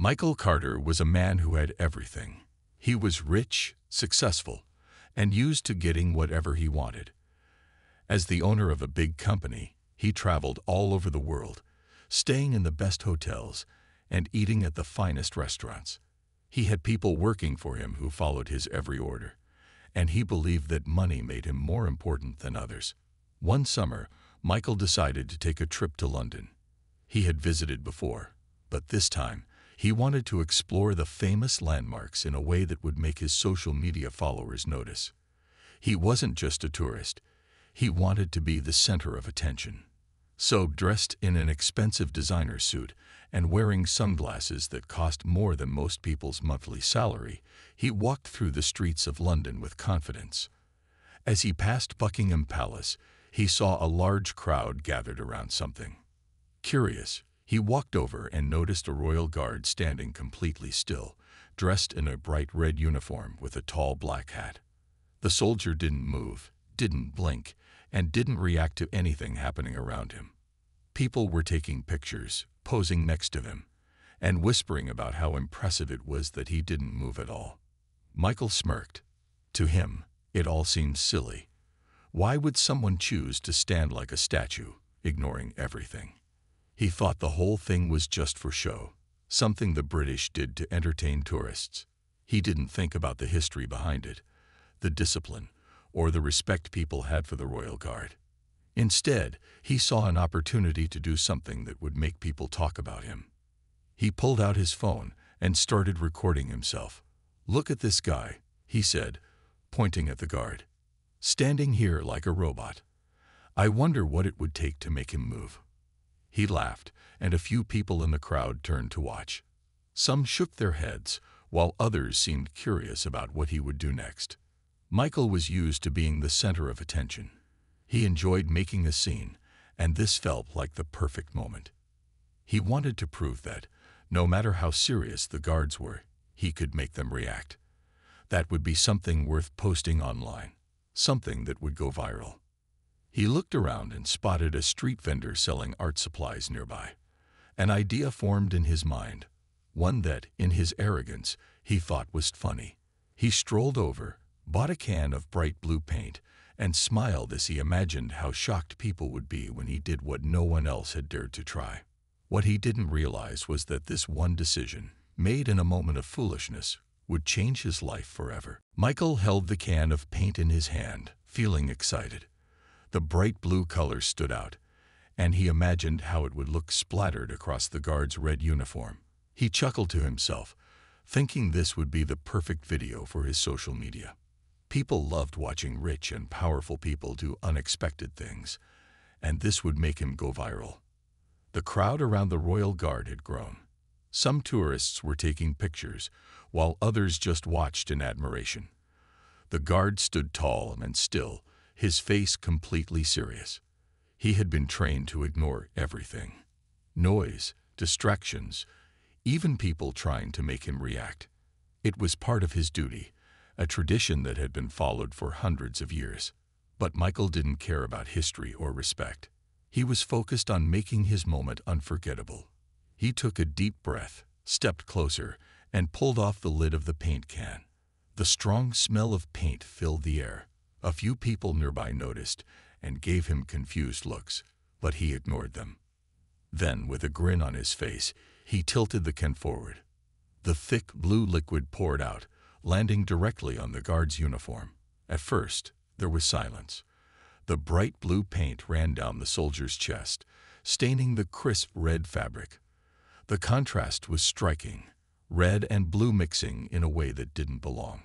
Michael Carter was a man who had everything. He was rich, successful, and used to getting whatever he wanted. As the owner of a big company, he traveled all over the world, staying in the best hotels and eating at the finest restaurants. He had people working for him who followed his every order, and he believed that money made him more important than others. One summer, Michael decided to take a trip to London. He had visited before, but this time, he wanted to explore the famous landmarks in a way that would make his social media followers notice. He wasn't just a tourist. He wanted to be the center of attention. So, dressed in an expensive designer suit and wearing sunglasses that cost more than most people's monthly salary, he walked through the streets of London with confidence. As he passed Buckingham Palace, he saw a large crowd gathered around something. Curious, he walked over and noticed a royal guard standing completely still, dressed in a bright red uniform with a tall black hat. The soldier didn't move, didn't blink, and didn't react to anything happening around him. People were taking pictures, posing next to him, and whispering about how impressive it was that he didn't move at all. Michael smirked. To him, it all seemed silly. Why would someone choose to stand like a statue, ignoring everything? He thought the whole thing was just for show, something the British did to entertain tourists. He didn't think about the history behind it, the discipline, or the respect people had for the royal guard. Instead, he saw an opportunity to do something that would make people talk about him. He pulled out his phone and started recording himself. "Look at this guy," he said, pointing at the guard. "Standing here like a robot. I wonder what it would take to make him move." He laughed, and a few people in the crowd turned to watch. Some shook their heads, while others seemed curious about what he would do next. Michael was used to being the center of attention. He enjoyed making a scene, and this felt like the perfect moment. He wanted to prove that, no matter how serious the guards were, he could make them react. That would be something worth posting online, something that would go viral. He looked around and spotted a street vendor selling art supplies nearby. An idea formed in his mind, one that, in his arrogance, he thought was funny. He strolled over, bought a can of bright blue paint, and smiled as he imagined how shocked people would be when he did what no one else had dared to try. What he didn't realize was that this one decision, made in a moment of foolishness, would change his life forever. Michael held the can of paint in his hand, feeling excited. The bright blue color stood out, and he imagined how it would look splattered across the guard's red uniform. He chuckled to himself, thinking this would be the perfect video for his social media. People loved watching rich and powerful people do unexpected things, and this would make him go viral. The crowd around the royal guard had grown. Some tourists were taking pictures, while others just watched in admiration. The guard stood tall and still, his face completely serious. He had been trained to ignore everything. Noise, distractions, even people trying to make him react. It was part of his duty, a tradition that had been followed for hundreds of years. But Michael didn't care about history or respect. He was focused on making his moment unforgettable. He took a deep breath, stepped closer, and pulled off the lid of the paint can. The strong smell of paint filled the air. A few people nearby noticed and gave him confused looks, but he ignored them. Then, with a grin on his face, he tilted the can forward. The thick blue liquid poured out, landing directly on the guard's uniform. At first, there was silence. The bright blue paint ran down the soldier's chest, staining the crisp red fabric. The contrast was striking, red and blue mixing in a way that didn't belong.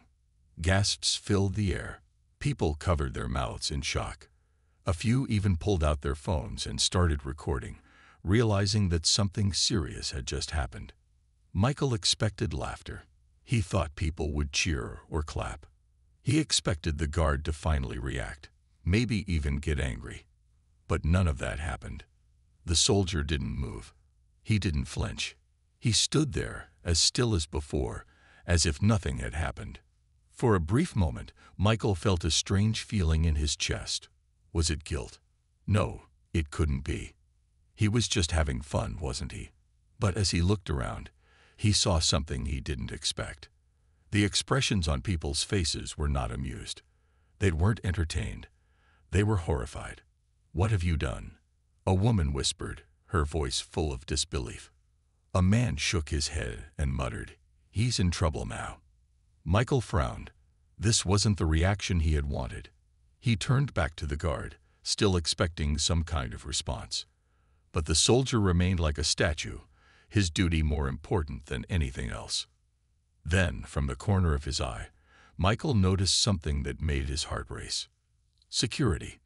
Gasps filled the air. People covered their mouths in shock. A few even pulled out their phones and started recording, realizing that something serious had just happened. Michael expected laughter. He thought people would cheer or clap. He expected the guard to finally react, maybe even get angry. But none of that happened. The soldier didn't move. He didn't flinch. He stood there, as still as before, as if nothing had happened. For a brief moment, Michael felt a strange feeling in his chest. Was it guilt? No, it couldn't be. He was just having fun, wasn't he? But as he looked around, He saw something he didn't expect. The expressions on people's faces were not amused. They weren't entertained. They were horrified. "What have you done?" a woman whispered, her voice full of disbelief. A man shook his head and muttered, "He's in trouble now." Michael frowned. This wasn't the reaction he had wanted. He turned back to the guard, still expecting some kind of response. But the soldier remained like a statue, his duty more important than anything else. Then, from the corner of his eye, Michael noticed something that made his heart race. Security.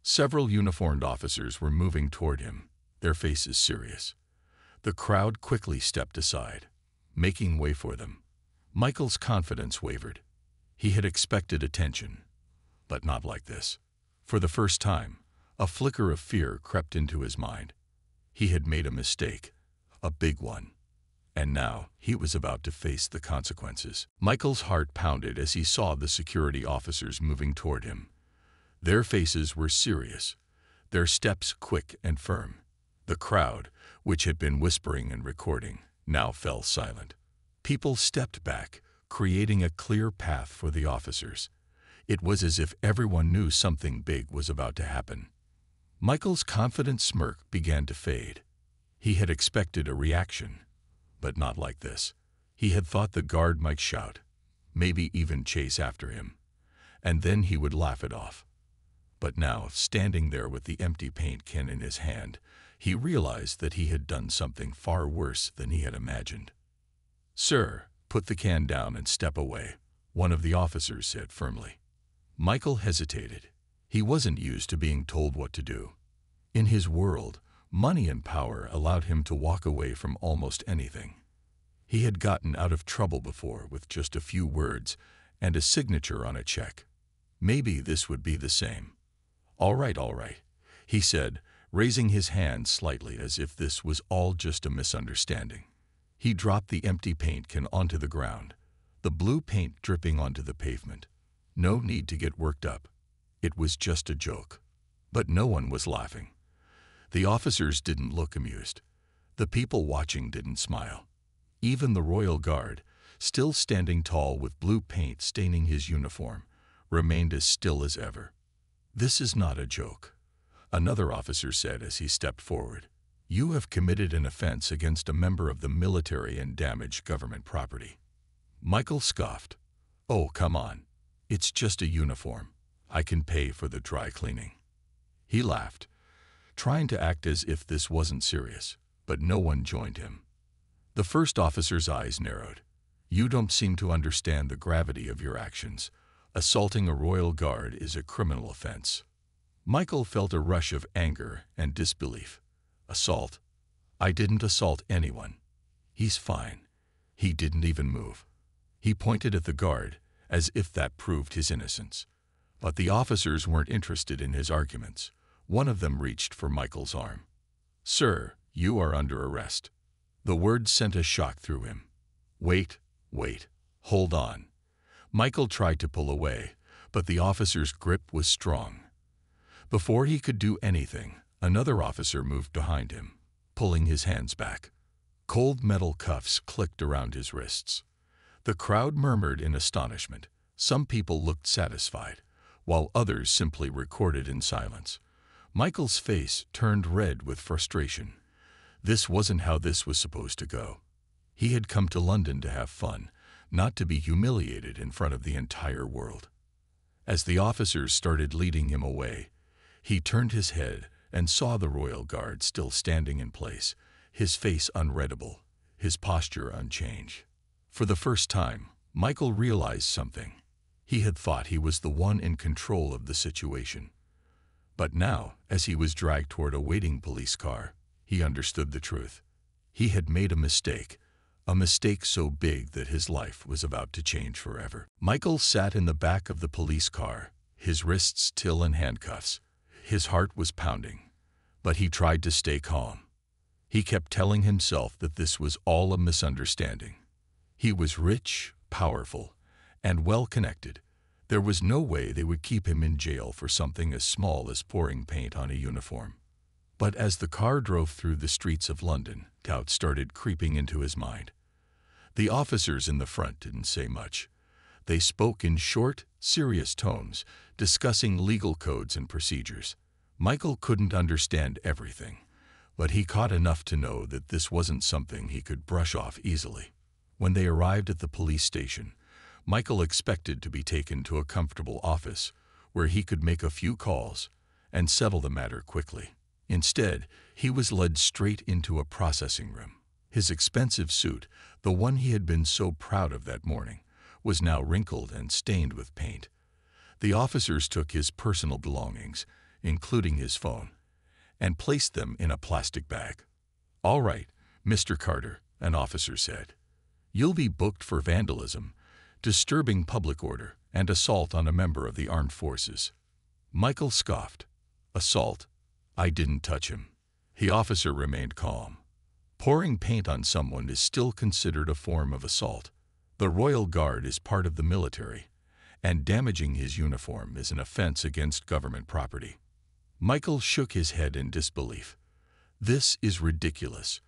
Several uniformed officers were moving toward him, their faces serious. The crowd quickly stepped aside, making way for them. Michael's confidence wavered. He had expected attention, but not like this. For the first time, a flicker of fear crept into his mind. He had made a mistake, a big one, and now he was about to face the consequences. Michael's heart pounded as he saw the security officers moving toward him. Their faces were serious, their steps quick and firm. The crowd, which had been whispering and recording, now fell silent. People stepped back, creating a clear path for the officers. It was as if everyone knew something big was about to happen. Michael's confident smirk began to fade. He had expected a reaction, but not like this. He had thought the guard might shout, maybe even chase after him, and then he would laugh it off. But now, standing there with the empty paint can in his hand, he realized that he had done something far worse than he had imagined. "Sir, put the can down and step away," one of the officers said firmly. Michael hesitated. He wasn't used to being told what to do. In his world, money and power allowed him to walk away from almost anything. He had gotten out of trouble before with just a few words and a signature on a check. Maybe this would be the same. All right," he said, raising his hand slightly as if this was all just a misunderstanding. He dropped the empty paint can onto the ground, the blue paint dripping onto the pavement. No need to get worked up. It was just a joke. But no one was laughing. The officers didn't look amused. The people watching didn't smile. Even the royal guard, still standing tall with blue paint staining his uniform, remained as still as ever. "This is not a joke," another officer said as he stepped forward. "You have committed an offense against a member of the military and damaged government property." Michael scoffed. "Oh, come on. It's just a uniform. I can pay for the dry cleaning." He laughed, trying to act as if this wasn't serious, but no one joined him. The first officer's eyes narrowed. "You don't seem to understand the gravity of your actions. Assaulting a royal guard is a criminal offense." Michael felt a rush of anger and disbelief. "Assault? I didn't assault anyone. He's fine." He didn't even move. He pointed at the guard, as if that proved his innocence. But the officers weren't interested in his arguments. One of them reached for Michael's arm. "Sir, you are under arrest." The word sent a shock through him. Wait, hold on." Michael tried to pull away, but the officer's grip was strong. Before he could do anything, another officer moved behind him, pulling his hands back. Cold metal cuffs clicked around his wrists. The crowd murmured in astonishment. Some people looked satisfied, while others simply recorded in silence. Michael's face turned red with frustration. This wasn't how this was supposed to go. He had come to London to have fun, not to be humiliated in front of the entire world. As the officers started leading him away, he turned his head and saw the royal guard still standing in place, his face unreadable, his posture unchanged. For the first time, Michael realized something. He had thought he was the one in control of the situation. But now, as he was dragged toward a waiting police car, he understood the truth. He had made a mistake so big that his life was about to change forever. Michael sat in the back of the police car, his wrists still in handcuffs. His heart was pounding, but he tried to stay calm. He kept telling himself that this was all a misunderstanding. He was rich, powerful, and well-connected. There was no way they would keep him in jail for something as small as pouring paint on a uniform. But as the car drove through the streets of London, doubt started creeping into his mind. The officers in the front didn't say much. They spoke in short, serious tones, discussing legal codes and procedures. Michael couldn't understand everything, but he caught enough to know that this wasn't something he could brush off easily. When they arrived at the police station, Michael expected to be taken to a comfortable office where he could make a few calls and settle the matter quickly. Instead, he was led straight into a processing room. His expensive suit, the one he had been so proud of that morning, was now wrinkled and stained with paint. The officers took his personal belongings, including his phone, and placed them in a plastic bag. "All right, Mr. Carter," an officer said. "You'll be booked for vandalism, disturbing public order, and assault on a member of the armed forces." Michael scoffed. "Assault? I didn't touch him." The officer remained calm. Pouring paint on someone is still considered a form of assault. The Royal Guard is part of the military, and damaging his uniform is an offense against government property. Michael shook his head in disbelief. "This is ridiculous.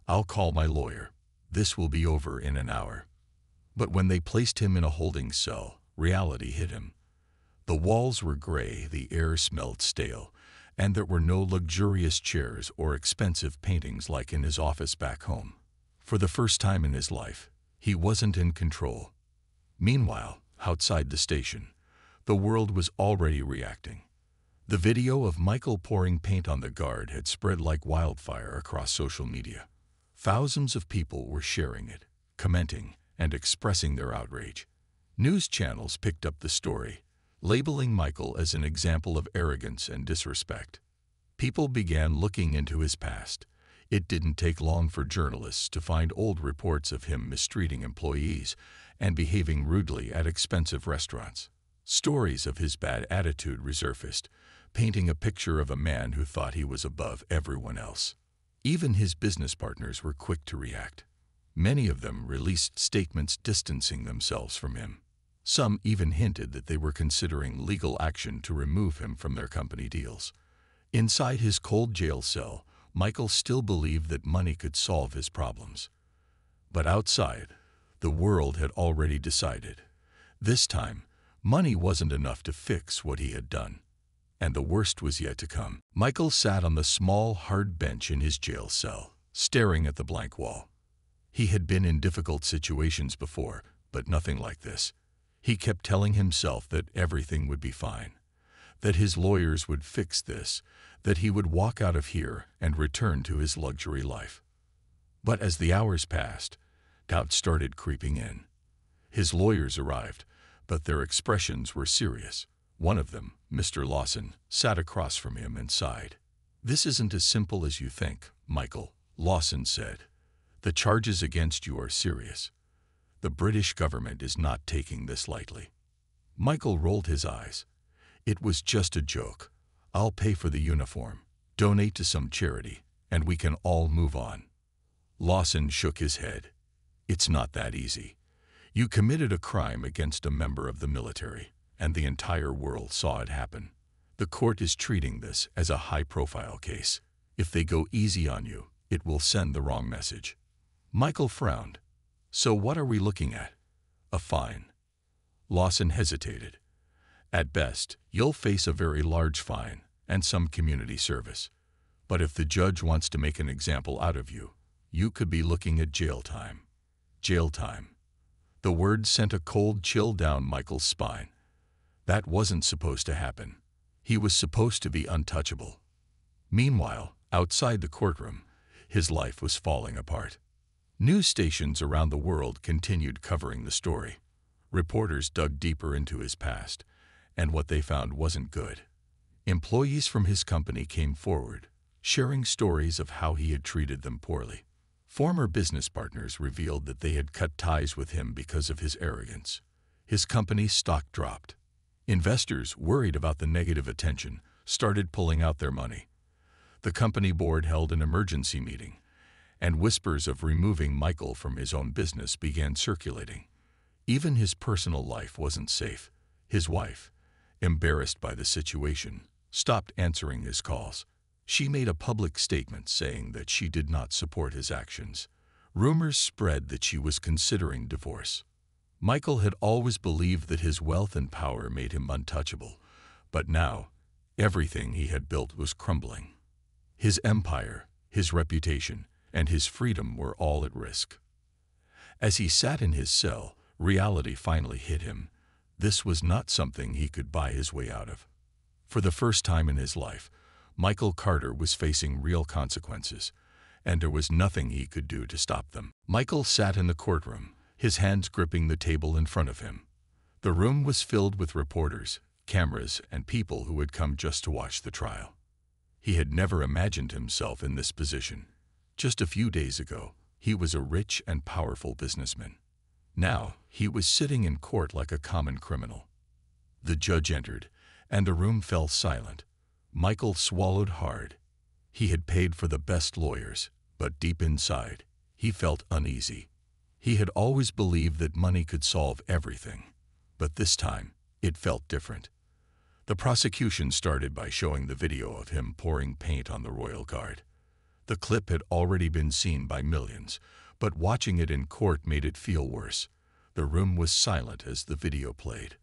I'll call my lawyer. This will be over in an hour." But when they placed him in a holding cell, reality hit him. The walls were gray, the air smelled stale, and there were no luxurious chairs or expensive paintings like in his office back home. For the first time in his life, he wasn't in control. Meanwhile, outside the station, the world was already reacting. The video of Michael pouring paint on the guard had spread like wildfire across social media. Thousands of people were sharing it, commenting, and expressing their outrage. News channels picked up the story, labeling Michael as an example of arrogance and disrespect. People began looking into his past. It didn't take long for journalists to find old reports of him mistreating employees and behaving rudely at expensive restaurants. Stories of his bad attitude resurfaced, painting a picture of a man who thought he was above everyone else. Even his business partners were quick to react. Many of them released statements distancing themselves from him. Some even hinted that they were considering legal action to remove him from their company deals. Inside his cold jail cell, Michael still believed that money could solve his problems. But outside, the world had already decided. This time, money wasn't enough to fix what he had done. And the worst was yet to come. Michael sat on the small, hard bench in his jail cell, staring at the blank wall. He had been in difficult situations before, but nothing like this. He kept telling himself that everything would be fine, that his lawyers would fix this, that he would walk out of here and return to his luxury life. But as the hours passed, doubt started creeping in. His lawyers arrived, but their expressions were serious. One of them, Mr. Lawson, sat across from him and sighed. "This isn't as simple as you think, Michael," Lawson said. "The charges against you are serious. The British government is not taking this lightly." Michael rolled his eyes. "It was just a joke. I'll pay for the uniform, donate to some charity, and we can all move on." Lawson shook his head. "It's not that easy. You committed a crime against a member of the military, and the entire world saw it happen. The court is treating this as a high-profile case. If they go easy on you, it will send the wrong message." Michael frowned. "So what are we looking at? A fine?" Lawson hesitated. "At best, you'll face a very large fine and some community service. But if the judge wants to make an example out of you, you could be looking at jail time." Jail time. The word sent a cold chill down Michael's spine. That wasn't supposed to happen. He was supposed to be untouchable. Meanwhile, outside the courtroom, his life was falling apart. News stations around the world continued covering the story. Reporters dug deeper into his past, and what they found wasn't good. Employees from his company came forward, sharing stories of how he had treated them poorly. Former business partners revealed that they had cut ties with him because of his arrogance. His company's stock dropped. Investors, worried about the negative attention, started pulling out their money. The company board held an emergency meeting, and whispers of removing Michael from his own business began circulating. Even his personal life wasn't safe. His wife, embarrassed by the situation, stopped answering his calls. She made a public statement saying that she did not support his actions. Rumors spread that she was considering divorce. Michael had always believed that his wealth and power made him untouchable, but now everything he had built was crumbling. His empire, his reputation, and his freedom were all at risk. As he sat in his cell, reality finally hit him. This was not something he could buy his way out of. For the first time in his life, Michael Carter was facing real consequences, and there was nothing he could do to stop them. Michael sat in the courtroom, his hands gripping the table in front of him. The room was filled with reporters, cameras, and people who had come just to watch the trial. He had never imagined himself in this position. Just a few days ago, he was a rich and powerful businessman. Now, he was sitting in court like a common criminal. The judge entered, and the room fell silent. Michael swallowed hard. He had paid for the best lawyers, but deep inside, he felt uneasy. He had always believed that money could solve everything, but this time, it felt different. The prosecution started by showing the video of him pouring paint on the royal guard. The clip had already been seen by millions, but watching it in court made it feel worse. The room was silent as the video played.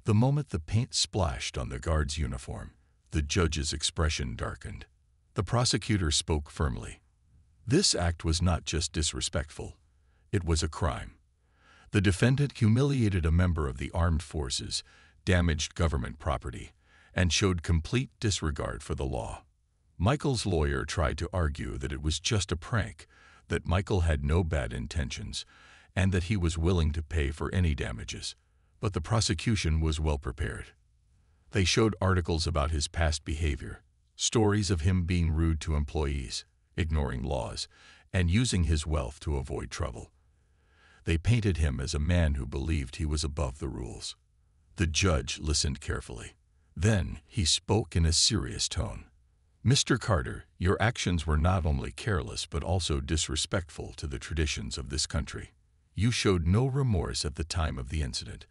The moment the paint splashed on the guard's uniform, the judge's expression darkened. The prosecutor spoke firmly. This act was not just disrespectful, it was a crime. The defendant humiliated a member of the armed forces, damaged government property, and showed complete disregard for the law. Michael's lawyer tried to argue that it was just a prank, that Michael had no bad intentions, and that he was willing to pay for any damages. But the prosecution was well prepared. They showed articles about his past behavior, stories of him being rude to employees, ignoring laws, and using his wealth to avoid trouble. They painted him as a man who believed he was above the rules. The judge listened carefully. Then he spoke in a serious tone. "Mr. Carter, your actions were not only careless but also disrespectful to the traditions of this country. You showed no remorse at the time of the incident,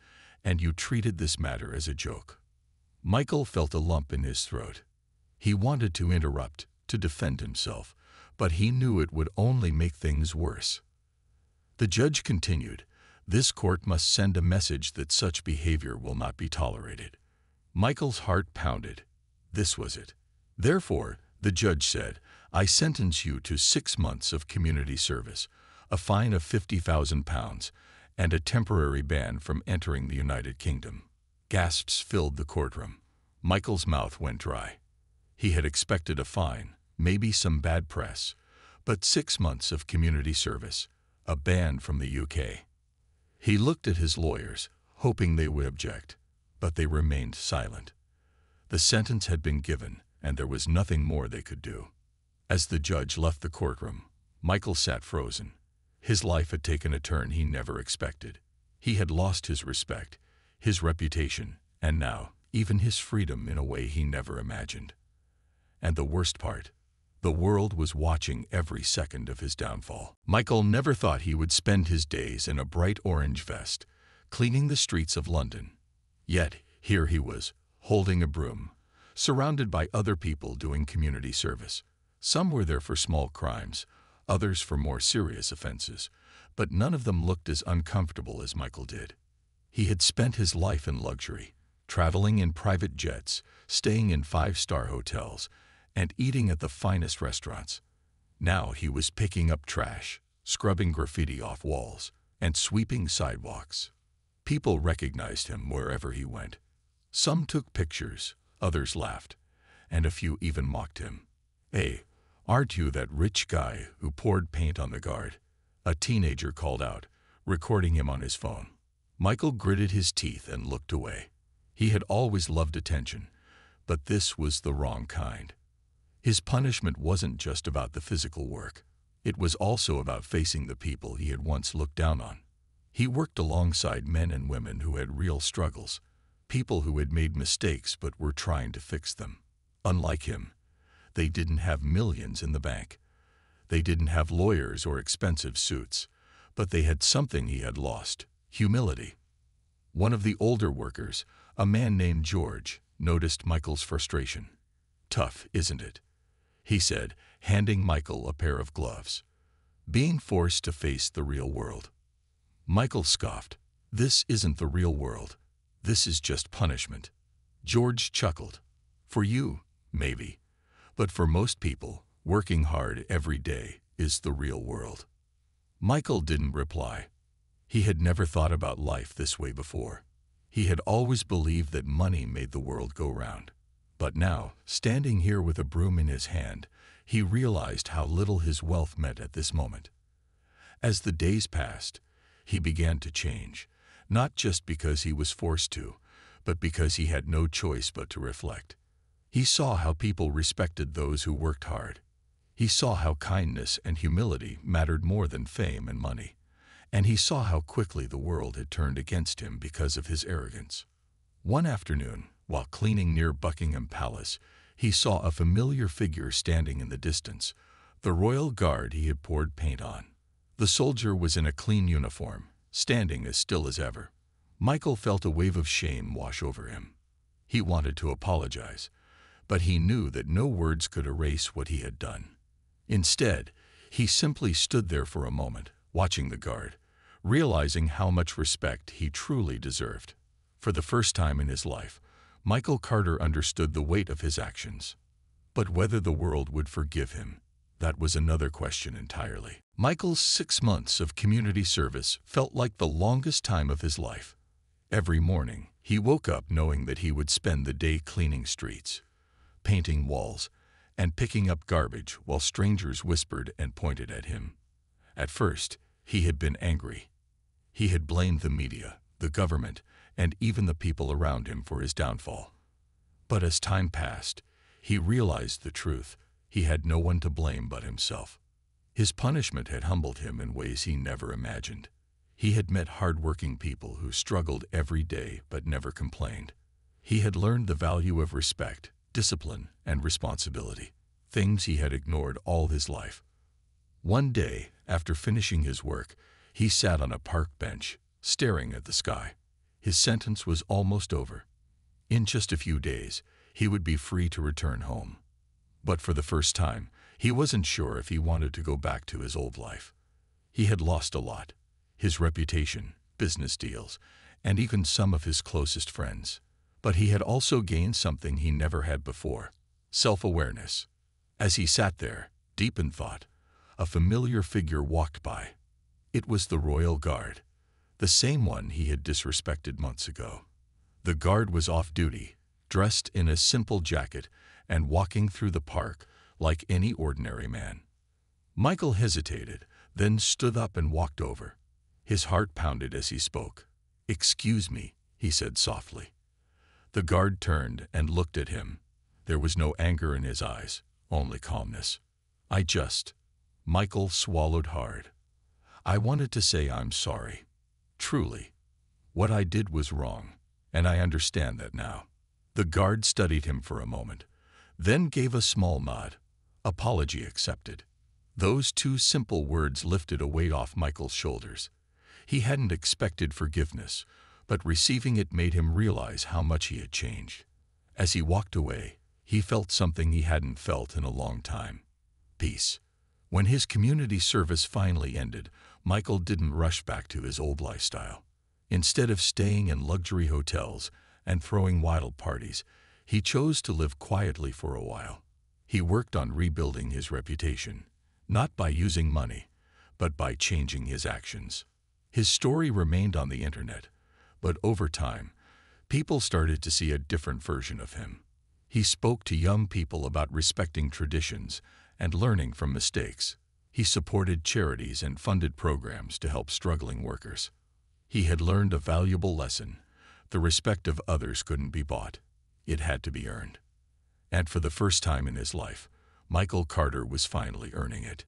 and you treated this matter as a joke." Michael felt a lump in his throat. He wanted to interrupt, to defend himself, but he knew it would only make things worse. The judge continued, "This court must send a message that such behavior will not be tolerated." Michael's heart pounded. This was it. Therefore, the judge said, "I sentence you to 6 months of community service, a fine of £50,000, and a temporary ban from entering the United Kingdom." Gasps filled the courtroom. Michael's mouth went dry. He had expected a fine, maybe some bad press, but 6 months of community service, a ban from the UK. He looked at his lawyers, hoping they would object, but they remained silent. The sentence had been given, and there was nothing more they could do. As the judge left the courtroom, Michael sat frozen. His life had taken a turn he never expected. He had lost his respect, his reputation, and now even his freedom in a way he never imagined. And the worst part, the world was watching every second of his downfall. Michael never thought he would spend his days in a bright orange vest, cleaning the streets of London. Yet here he was, holding a broom, surrounded by other people doing community service. Some were there for small crimes, others for more serious offenses, but none of them looked as uncomfortable as Michael did. He had spent his life in luxury, traveling in private jets, staying in 5-star hotels, and eating at the finest restaurants. Now he was picking up trash, scrubbing graffiti off walls, and sweeping sidewalks. People recognized him wherever he went. Some took pictures, others laughed, and a few even mocked him. "Hey, aren't you that rich guy who poured paint on the guard?" a teenager called out, recording him on his phone. Michael gritted his teeth and looked away. He had always loved attention, but this was the wrong kind. His punishment wasn't just about the physical work. It was also about facing the people he had once looked down on. He worked alongside men and women who had real struggles, people who had made mistakes but were trying to fix them. Unlike him, they didn't have millions in the bank. They didn't have lawyers or expensive suits, but they had something he had lost: humility. One of the older workers, a man named George, noticed Michael's frustration. "Tough, isn't it?" he said, handing Michael a pair of gloves. Being forced to face the real world. Michael scoffed. This isn't the real world. This is just punishment. George chuckled. For you, maybe. But for most people, working hard every day is the real world. Michael didn't reply. He had never thought about life this way before. He had always believed that money made the world go round. But now, standing here with a broom in his hand, he realized how little his wealth meant at this moment. As the days passed, he began to change, not just because he was forced to, but because he had no choice but to reflect. He saw how people respected those who worked hard. He saw how kindness and humility mattered more than fame and money. And he saw how quickly the world had turned against him because of his arrogance. One afternoon, while cleaning near Buckingham Palace, he saw a familiar figure standing in the distance, the royal guard he had poured paint on. The soldier was in a clean uniform, standing as still as ever. Michael felt a wave of shame wash over him. He wanted to apologize, but he knew that no words could erase what he had done. Instead, he simply stood there for a moment, watching the guard, realizing how much respect he truly deserved. For the first time in his life, Michael Carter understood the weight of his actions. But whether the world would forgive him, that was another question entirely. Michael's 6 months of community service felt like the longest time of his life. Every morning, he woke up knowing that he would spend the day cleaning streets, painting walls, and picking up garbage while strangers whispered and pointed at him. At first, he had been angry. He had blamed the media, the government, and even the people around him for his downfall. But as time passed, he realized the truth. He had no one to blame but himself. His punishment had humbled him in ways he never imagined. He had met hard-working people who struggled every day but never complained. He had learned the value of respect, discipline, and responsibility, things he had ignored all his life. One day, after finishing his work, he sat on a park bench, staring at the sky. His sentence was almost over. In just a few days, he would be free to return home. But for the first time, he wasn't sure if he wanted to go back to his old life. He had lost a lot: his reputation, business deals, and even some of his closest friends. But he had also gained something he never had before: self-awareness. As he sat there, deep in thought, a familiar figure walked by. It was the royal guard, the same one he had disrespected months ago. The guard was off duty, dressed in a simple jacket, and walking through the park like any ordinary man. Michael hesitated, then stood up and walked over. His heart pounded as he spoke. "Excuse me," he said softly. The guard turned and looked at him. There was no anger in his eyes, only calmness. Michael swallowed hard. "I wanted to say I'm sorry. Truly. What I did was wrong, and I understand that now." The guard studied him for a moment, then gave a small nod. Apology accepted. Those two simple words lifted a weight off Michael's shoulders. He hadn't expected forgiveness, but receiving it made him realize how much he had changed. As he walked away, he felt something he hadn't felt in a long time: peace. When his community service finally ended, Michael didn't rush back to his old lifestyle. Instead of staying in luxury hotels and throwing wild parties, he chose to live quietly for a while. He worked on rebuilding his reputation, not by using money, but by changing his actions. His story remained on the internet, but over time, people started to see a different version of him. He spoke to young people about respecting traditions and learning from mistakes. He supported charities and funded programs to help struggling workers. He had learned a valuable lesson: the respect of others couldn't be bought. It had to be earned. And for the first time in his life, Michael Carter was finally earning it.